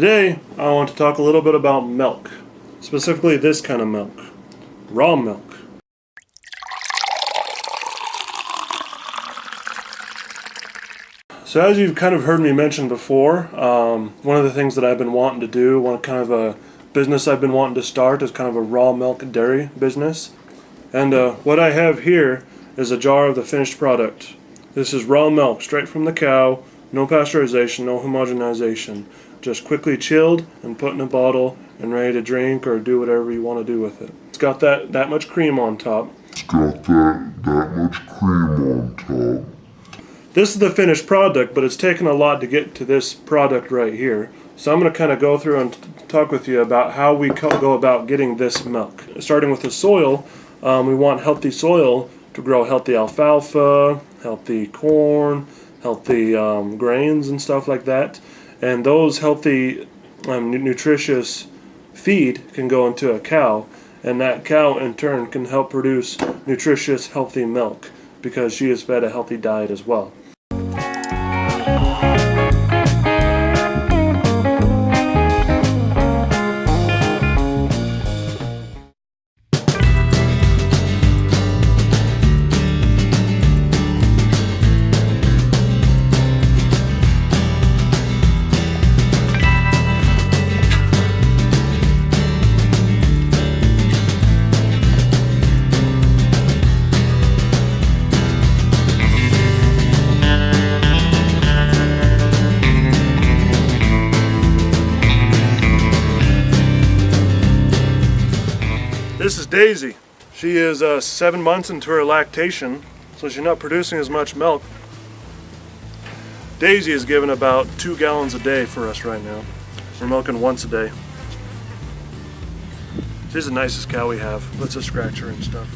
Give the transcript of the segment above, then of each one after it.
Today, I want to talk a little bit about milk, specifically this kind of milk, raw milk. So as you've kind of heard me mention before, one of the things that I've been wanting to do, one kind of a business I've been wanting to start is kind of a raw milk dairy business. And what I have here is a jar of the finished product. This is raw milk, straight from the cow, no pasteurization, no homogenization. Just quickly chilled and put in a bottle and ready to drink or do whatever you want to do with it. It's got that much cream on top. This is the finished product, but it's taken a lot to get to this product right here. So I'm going to kind of go through and talk with you about how we go about getting this milk. Starting with the soil, we want healthy soil to grow healthy alfalfa, healthy corn, healthy grains and stuff like that. And those healthy, nutritious feed can go into a cow, and that cow in turn can help produce nutritious, healthy milk because she is fed a healthy diet as well. This is Daisy. She is 7 months into her lactation, so she's not producing as much milk. Daisy is giving about 2 gallons a day for us right now. We're milking once a day. She's the nicest cow we have. Let's just scratch her and stuff.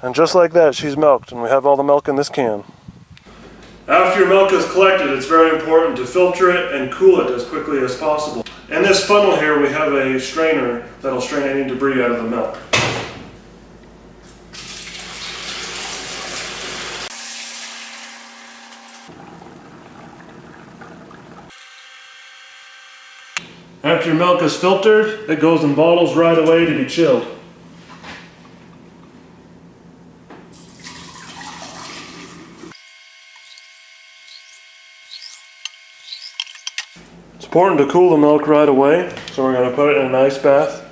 And just like that, she's milked, and we have all the milk in this can. After your milk is collected, it's very important to filter it and cool it as quickly as possible. In this funnel here, we have a strainer that'll strain any debris out of the milk. After your milk is filtered, it goes in bottles right away to be chilled. It's important to cool the milk right away, so we're going to put it in an ice bath.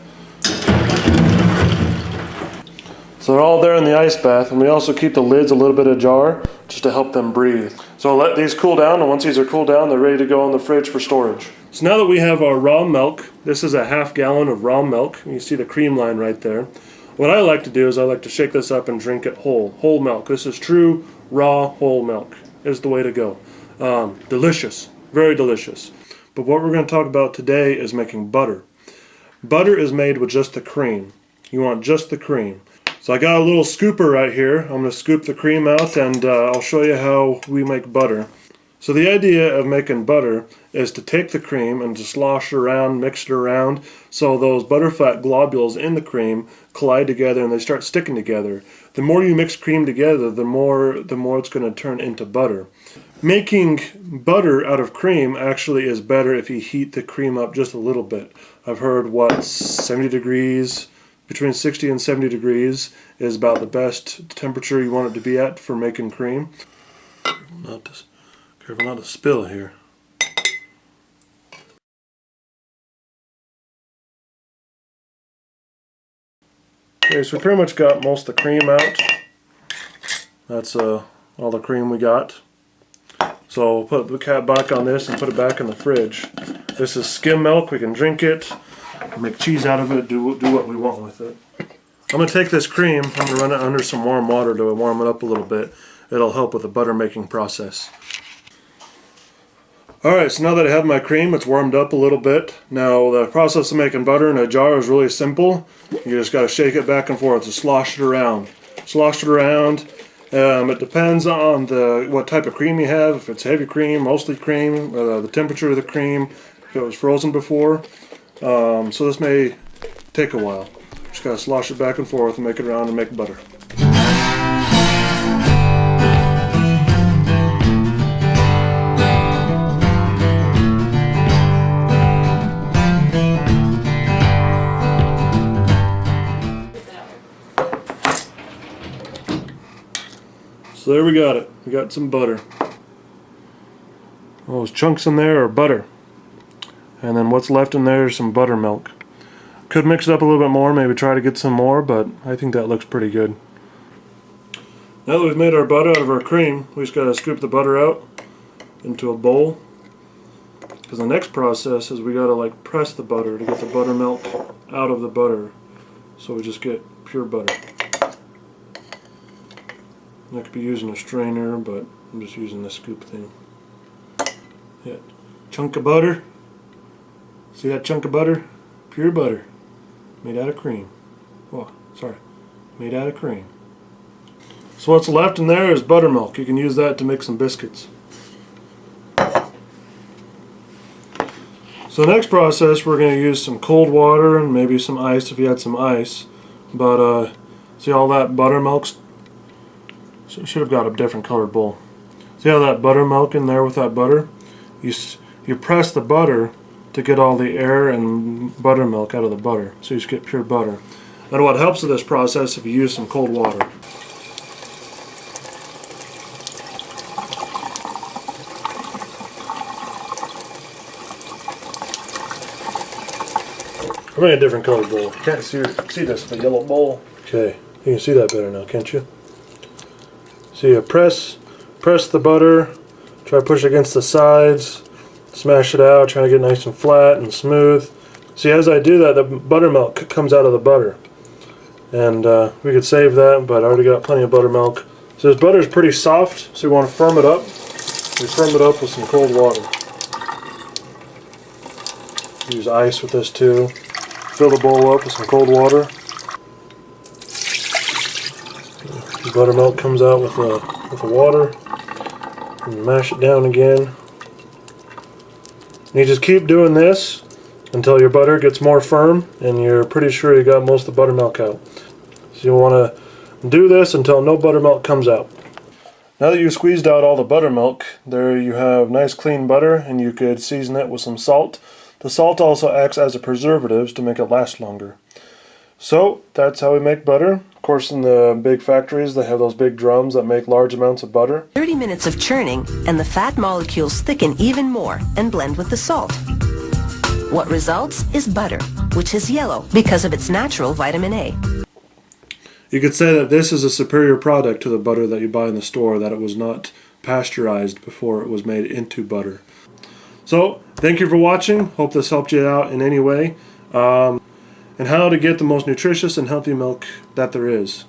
So they're all there in the ice bath, and we also keep the lids a little bit ajar just to help them breathe. So I'll let these cool down, and once these are cooled down, they're ready to go in the fridge for storage. So now that we have our raw milk, this is a ½ gallon of raw milk. You see the cream line right there. What I like to do is I like to shake this up and drink it whole milk. This is true raw whole milk is the way to go. Delicious, very delicious. But what we're going to talk about today is making butter. Butter is made with just the cream. You want just the cream. So I got a little scooper right here. I'm going to scoop the cream out, and I'll show you how we make butter. So the idea of making butter is to take the cream and to slosh it around, mix it around, so those butterfat globules in the cream collide together and they start sticking together. The more you mix cream together, the more it's going to turn into butter. Making butter out of cream actually is better if you heat the cream up just a little bit. I've heard 70 degrees, between 60 and 70 degrees is about the best temperature you want it to be at for making cream. Careful not to spill here. Okay, so we pretty much got most of the cream out. That's all the cream we got. So we'll put the cap back on this and put it back in the fridge. This is skim milk. We can drink it, make cheese out of it, do what we want with it. I'm going to take this cream, I'm going to run it under some warm water to warm it up a little bit. It'll help with the butter making process. Alright, so now that I have my cream, it's warmed up a little bit. Now the process of making butter in a jar is really simple. You just got to shake it back and forth, just slosh it around. Slosh it around. It depends on what type of cream you have. If it's heavy cream, mostly cream, the temperature of the cream, if it was frozen before. So this may take a while. Just gotta slosh it back and forth and make it around and make butter. So there we got it. We got some butter. All those chunks in there are butter. And then what's left in there is some buttermilk. Could mix it up a little bit more, maybe try to get some more, but I think that looks pretty good. Now that we've made our butter out of our cream, we just gotta scoop the butter out into a bowl. Because the next process is we gotta like press the butter to get the buttermilk out of the butter. So we just get pure butter. I could be using a strainer, but I'm just using the scoop thing. Yeah, chunk of butter. See that chunk of butter? Pure butter. Made out of cream. Oh, sorry. Made out of cream. So what's left in there is buttermilk. You can use that to make some biscuits. So the next process, we're going to use some cold water and maybe some ice if you had some ice. But see all that buttermilk's. So should have got a different colored bowl. See how that buttermilk in there with that butter? You press the butter to get all the air and buttermilk out of the butter. So you just get pure butter. And what helps with this process if you use some cold water. I'm in a different colored bowl. You can't see this, the yellow bowl. Okay, you can see that better now, can't you? So you press the butter, try to push against the sides, smash it out, try to get nice and flat and smooth. See, as I do that, the buttermilk comes out of the butter. And we could save that, but I already got plenty of buttermilk. So this butter is pretty soft, so we want to firm it up. We firm it up with some cold water. Use ice with this too. Fill the bowl up with some cold water. The buttermilk comes out with the water. And mash it down again. And you just keep doing this until your butter gets more firm and you're pretty sure you got most of the buttermilk out. So you want to do this until no buttermilk comes out. Now that you've squeezed out all the buttermilk, there you have nice clean butter, and you could season it with some salt. The salt also acts as a preservative to make it last longer. So that's how we make butter. Of course, in the big factories, they have those big drums that make large amounts of butter. 30 minutes of churning, and the fat molecules thicken even more and blend with the salt. What results is butter, which is yellow because of its natural vitamin A. You could say that this is a superior product to the butter that you buy in the store, that it was not pasteurized before it was made into butter. So, thank you for watching. Hope this helped you out in any way. And how to get the most nutritious and healthy milk that there is.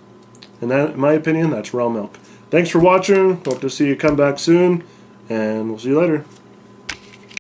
And that, in my opinion, that's raw milk. Thanks for watching. Hope to see you come back soon. And we'll see you later.